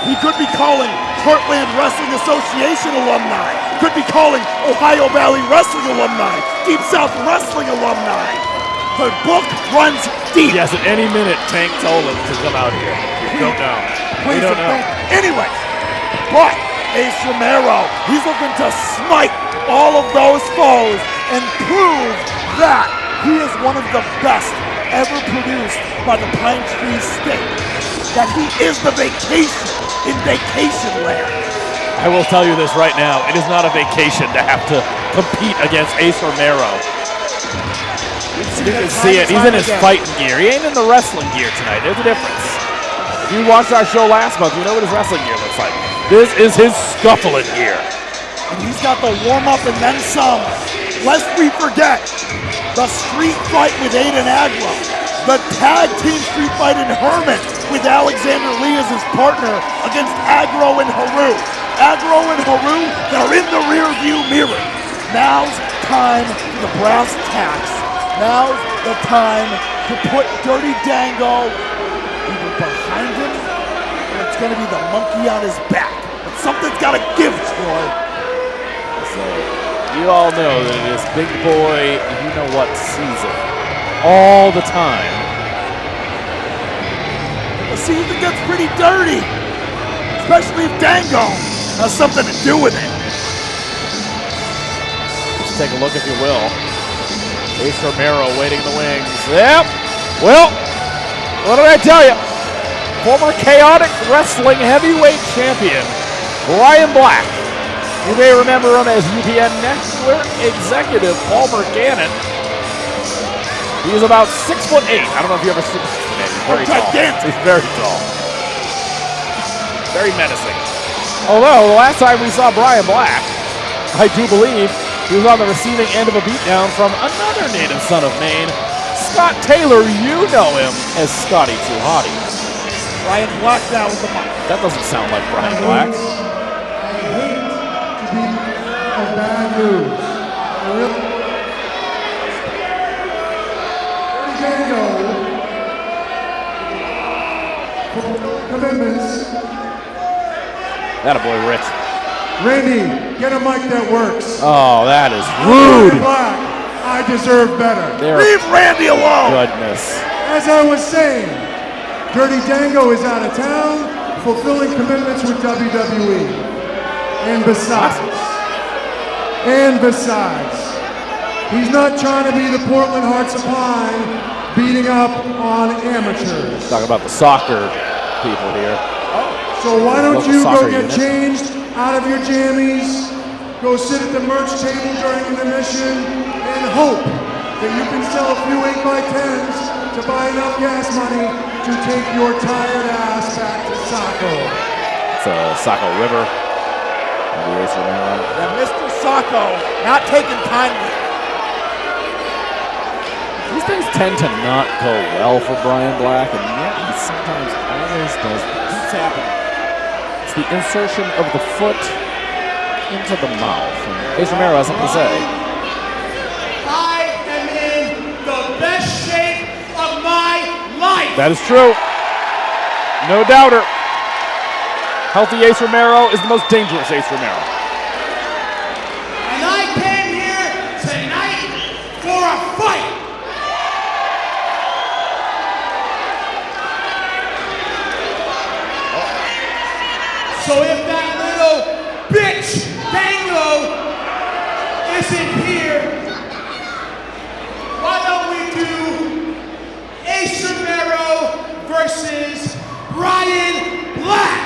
He could be calling Heartland Wrestling Association alumni. Could be calling Ohio Valley Wrestling alumni. Deep South Wrestling alumni. The book runs deep. Yes, at any minute, Tank told him to come out here. We don't know. We don't know. Anyway, but Ace Romero, he's looking to smite all of those foes and prove that he is one of the best ever produced by the Pine Tree State. That he is the vacation in vacation land. I will tell you this right now, it is not a vacation to have to compete against Ace Romero. You can see it, he's in his fighting gear. He ain't in the wrestling gear tonight, there's a difference. If you watched our show last month, you know what his wrestling gear looks like. This is his scuffling gear. And he's got the warm-up and then some. Lest we forget, the street fight with Aiden Agro. The tag team street fight in Herman with Alexander Lee as his partner against Agro and Haru. Agro and Haru, they're in the rear view mirror. Now's time for the brass tacks. Now's the time to put Dirty Dango either behind him or it's going to be the monkey on his back. But something's got to give, Troy. So, you all know that this big boy, you know what, sees it all the time. The season gets pretty dirty, especially if Dango has something to do with it. Let's take a look, if you will. Ace Romero waiting in the wings. Yep. Well, what did I tell you? Former Chaotic Wrestling Heavyweight Champion, Brian Black. You may remember him as UPN Network Executive Palmer Gannon. He is about 6'8". I don't know if you ever seen him. He's very tall. He's very tall. Very menacing. Although, the last time we saw Brian Black, I do believe he was on the receiving end of a beatdown from another native son of Maine, Scott Taylor. You know him as Scotty Too Hottie. Brian Black now with the mic. That doesn't sound like Brian Black. Bad news. Dango. Commitments. That a boy, Rich. Randy, get a mic that works. Oh, that is rude. Black, I deserve better. Leave Randy alone. Goodness. As I was saying, Dirty Dango is out of town, fulfilling commitments with WWE. And besides, he's not trying to be the Portland Hearts of Pine, beating up on amateurs. Talk about the soccer people here. So why don't you go get unit. changed out of your jammies, go sit at the merch table during intermission, and hope that you can sell a few 8x10s to buy enough gas money to take your tired ass back to Saco. It's a Saco River. Yeah, Mr. Saco not taking kindly. These things tend to not go well for Brian Black, and yet he sometimes always does. Keeps happening. It's the insertion of the foot into the mouth. And Ace Romero has something to say. I am in the best shape of my life. That is true. No doubter. Healthy Ace Romero is the most dangerous Ace Romero. And I came here tonight for a fight. So if that little bitch Dango isn't here, why don't we do Ace Romero versus Brian Black?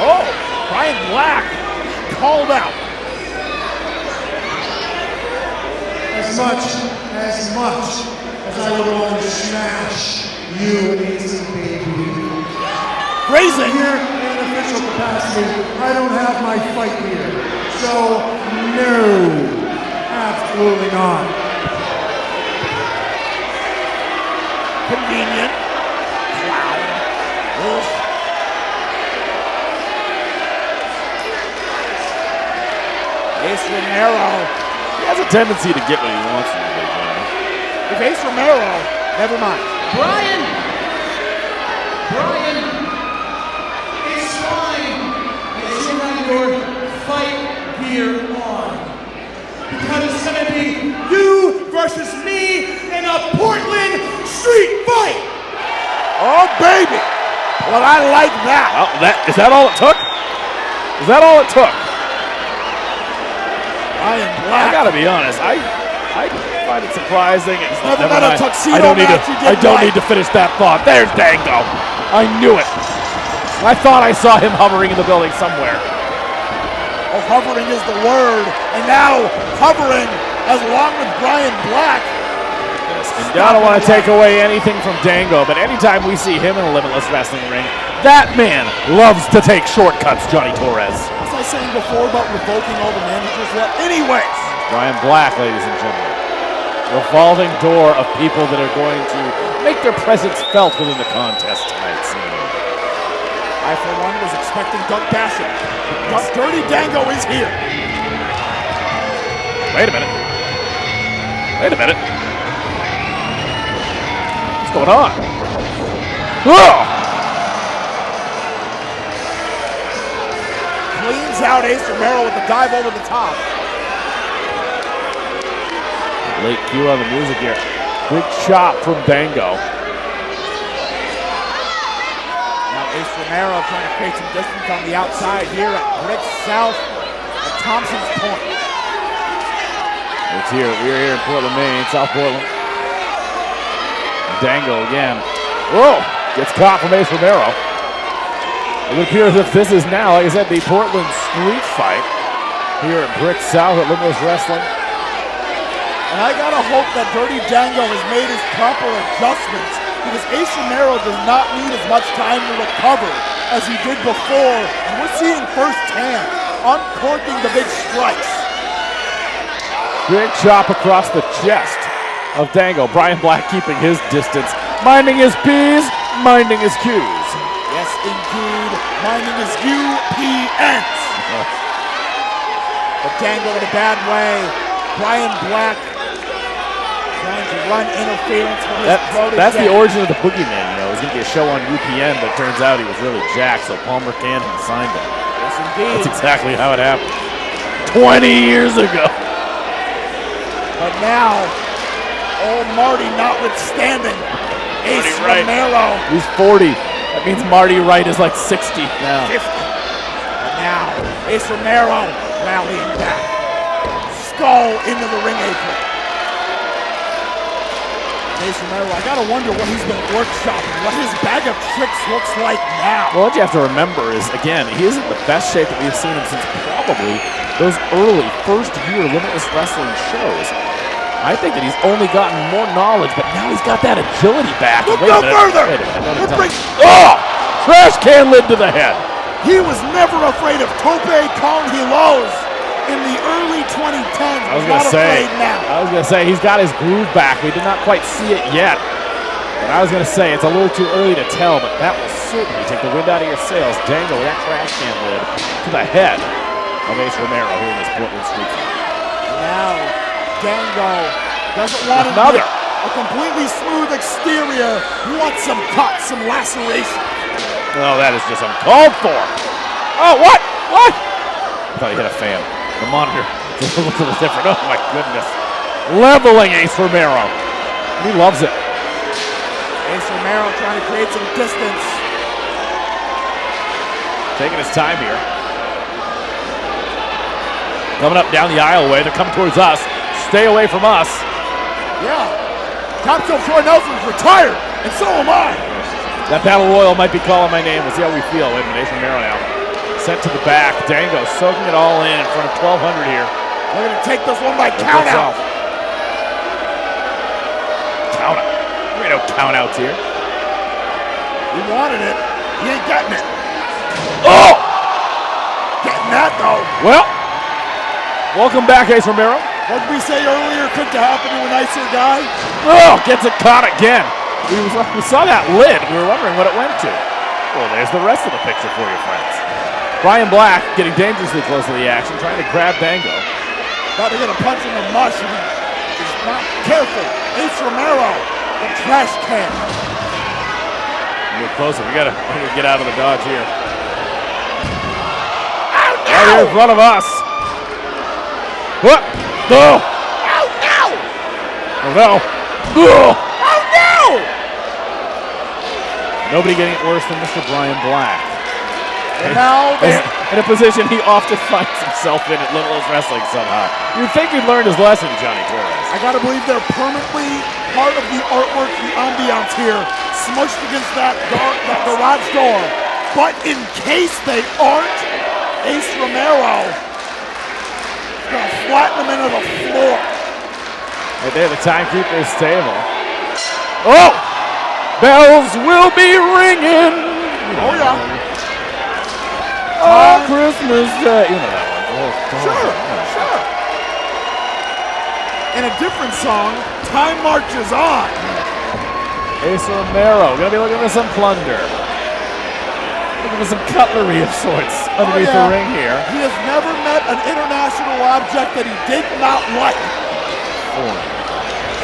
Oh, Brian Black called out. As much as I would want to smash you, Ace baby. Grazing. Here in an official capacity, I don't have my fight here. So, no, absolutely not. Convenient. Clown. Wolf. Ace Romero. He has a tendency to get what he wants from the big guy. If Ace Romero, never mind. Brian, it's fine that you have your fight gear on. Because it's going to be you versus me in a Portland street fight. Oh, baby. Well, I like that. Well, is that all it took? Is that all it took? I am black. I gotta be honest. I find it surprising. It's Never met a tuxedo I don't match you did need to finish that thought. There's Dango. I knew it. I thought I saw him hovering in the building somewhere. Oh, hovering is the word. And now hovering along with Brian Black. And I don't want to take away anything from Dango, but anytime we see him in a Limitless wrestling ring, that man loves to take shortcuts, Johnny Torres. Was I saying before about revoking all the managers? Well, anyways. Brian Black, ladies and gentlemen. Revolving door of people that are going to make their presence felt within the contest tonight. I, for one, was expecting Duck Basham. Dirty Dango is here. Wait a minute. What's going on? Oh! Cleans out Ace Romero with a dive over the top. Late cue on the music here. Big chop from Dango. Now Ace Romero trying to create some distance on the outside here at Brick South at Thompson's Point. It's here. We're here in Portland, Maine, South Portland. Dango again. Whoa! Gets caught from Ace Romero. It appears as if this is now, like I said, the Portland street fight here at Brick South at Limitless Wrestling. And I gotta hope that Dirty Dango has made his proper adjustments because Ace Romero does not need as much time to recover as he did before. And we're seeing firsthand, uncorking the big strikes. Big chop across the chest of Dango. Brian Black keeping his distance, minding his P's, minding his Q's. Yes, indeed, minding his UPNs. But Dango in a bad way. Brian Black trying to run interference from his protege. That's the origin of the Boogeyman, you know. It was going to be a show on UPN, but it turns out he was really jacked, so Palmer Cannon signed him. Yes, indeed. That's exactly how it happened. 20 years ago. But now, old Marty notwithstanding, Ace Romero. He's 40. That means Marty Wright is like 60 now. 50. But now, Ace Romero rallying back. Skull into the ring apron. Ace Romero, I gotta wonder what he's been workshopping, what his bag of tricks looks like now. Well, what you have to remember is, again, he isn't the best shape that we've seen him since probably those early first-year Limitless Wrestling shows. I think that he's only gotten more knowledge, but now he's got that agility back. Look no further! Wait a minute. Oh! Trash can lid to the head. He was never afraid of tope con hilos in the early 2010s. I was going to say, he's got his groove back. We did not quite see it yet. But I was going to say, it's a little too early to tell, but that will certainly take the wind out of your sails. Dango with that trash can lid to the head of Ace Romero here in this Portland street fight. Now, Dango doesn't want a completely smooth exterior. He wants some cuts, some laceration. Oh, that is just uncalled for. Oh, what? What? I thought he hit a fan. The monitor just looks a little different. Oh, my goodness. Leveling Ace Romero. He loves it. Ace Romero trying to create some distance. Taking his time here. Coming up down the aisleway. They're coming towards us. Stay away from us. Yeah. Top Shelf Troy Nelson's retired, and so am I. That Battle Royal might be calling my name. We'll see how we feel. Wait a minute, Ace Romero now. Sent to the back. Dango soaking it all in front of 1,200 here. They're going to take this one by count out. Count out. There ain't no count outs here. He wanted it. He ain't getting it. Oh! Getting that, though. Well, welcome back, Ace Romero. What did we say earlier could happen to a nicer guy? Oh, gets it caught again. We saw that lid. We were wondering what it went to. Well, there's the rest of the picture for you, friends. Brian Black getting dangerously close to the action, trying to grab Dango. Thought they're going to punch in the mush. He's not careful. Ace Romero the trash can. A little closer. We gotta get out of the dodge here. Oh no! Right here in front of us. What? No! Oh no! Oh no! Oh no! Nobody getting it worse than Mr. Brian Black. And now in a position he often finds himself in at Limitless Wrestling somehow. You'd think he'd learned his lesson, Johnny Torres. I gotta believe they're permanently part of the artwork, the ambiance here, smushed against that garage door. But in case they aren't, Ace Romero is gonna flatten him into the floor. Right there, the timekeeper's table. Oh! Bells will be ringing! Oh yeah. Oh, Christmas Day. You know that one. Sure. In a different song, Time Marches On. Ace Romero, gonna be looking for some plunder. Looking for some cutlery of sorts underneath the ring here. He has never met an international object that he did not like.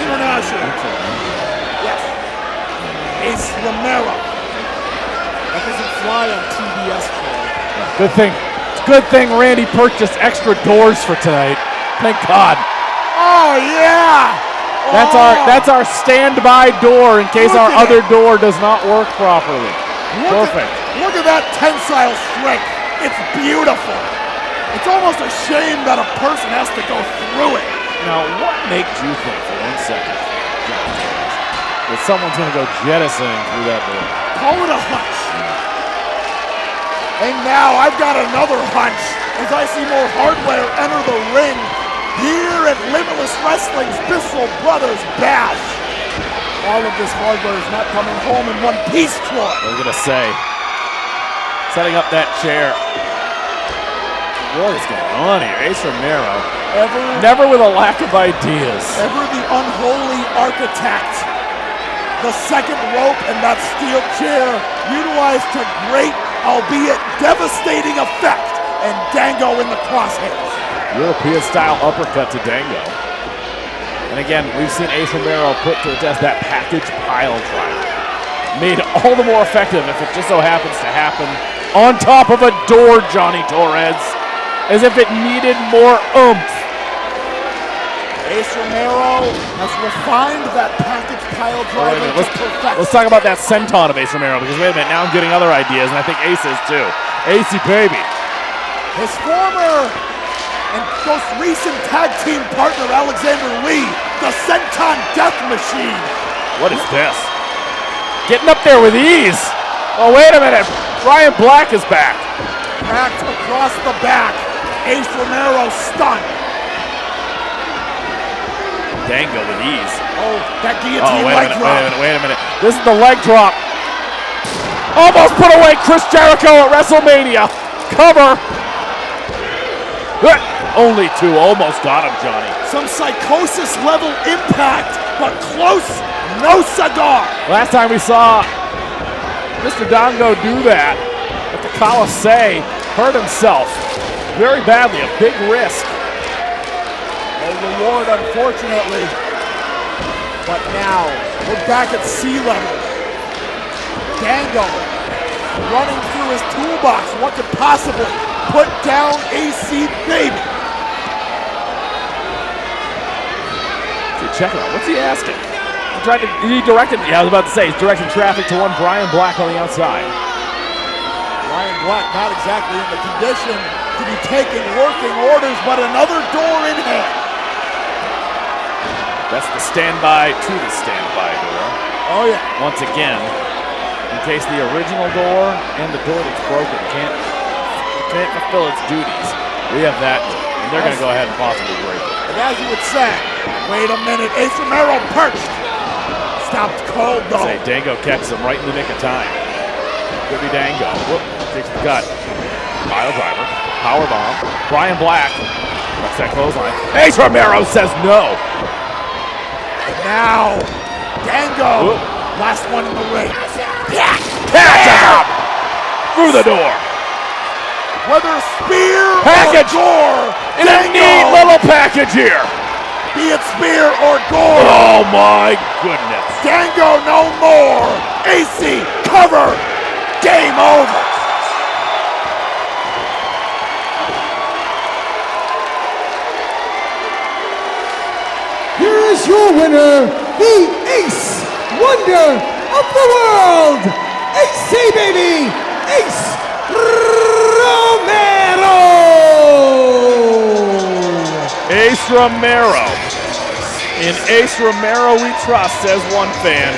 International. Yes. Ace Romero. That doesn't fly on TBS, Troy. Good thing Randy purchased extra doors for tonight. Thank God. Oh yeah! That's our standby door in case our other door does not work properly. Perfect. Look at that tensile strength. It's beautiful. It's almost a shame that a person has to go through it. Now, what makes you think for 1 second, John Torres, that someone's going to go jettisoning through that door? Call it a hunch. And now I've got another hunch as I see more hardware enter the ring here at Limitless Wrestling's Bissell Brothers Bash. All of this hardware is not coming home in one piece, Troy. I was going to say, setting up that chair. What is going on here? Ace Romero, never with a lack of ideas. Ever the unholy architect. The second rope and that steel chair utilized to great, albeit devastating effect, and Dango in the crosshairs. European-style uppercut to Dango. And again, we've seen Ace Romero put to the test that package pile driver. Made all the more effective if it just so happens to happen on top of a door, Johnny Torres. As if it needed more oomph. Ace Romero has refined that package pile driver to perfection. Let's talk about that senton of Ace Romero, because wait a minute, now I'm getting other ideas, and I think Ace is too. Acey baby. His former and most recent tag team partner, Alexander Lee, the senton death machine. What is this? Getting up there with ease. Oh, wait a minute. Brian Black is back. Cracked across the back. Ace Romero stunned. Dango with ease. Oh, that guillotine leg drop. Wait a minute. This is the leg drop. Almost put away Chris Jericho at WrestleMania. Cover. Only two. Almost got him, Johnny. Some psychosis level impact, but close. No cigar. Last time we saw Mr. Dango do that at the Coliseum, hurt himself very badly. A big risk. A reward, unfortunately. But now, we're back at sea level. Dango running through his toolbox. What could possibly put down AC Baby? Check it out. What's he asking? He directed, I was about to say, he's directing traffic to one Brian Black on the outside. Brian Black not exactly in the condition to be taking working orders, but another door in hand. That's the standby to the standby door. Oh yeah. Once again, in case the original door and the door that's broken can't fulfill its duties, we have that door, and they're going to go ahead and possibly break it. And as you would say, wait a minute, Ace Romero perched. Stopped cold though. Say Dango catches him right in the nick of time. Could be Dango. Whoop, takes the gut. Pile driver, power bomb. Brian Black, that's that clothesline. Ace Romero says no. Now, Dango, last one in the ring. Catch him! Through the door. Whether spear package or door, in a neat little package here. be it spear or gore. Oh my goodness. Dango no more. AC cover. Game over. Here is your winner, the Ace Wonder of the World, AC baby, Ace Romero! Ace Romero. In Ace Romero we trust, says one fan.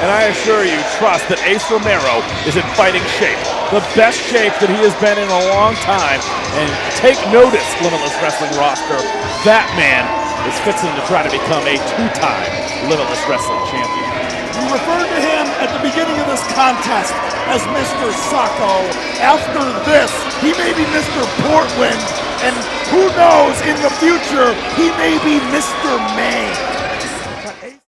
And I assure you, trust that Ace Romero is in fighting shape. The best shape that he has been in a long time. And take notice, Limitless Wrestling roster, that man is fixing to try to become a two-time Limitless Wrestling champion. We referred to him at the beginning of this contest as Mr. Sacco. After this, he may be Mr. Portland, and who knows, in the future, he may be Mr. Maine.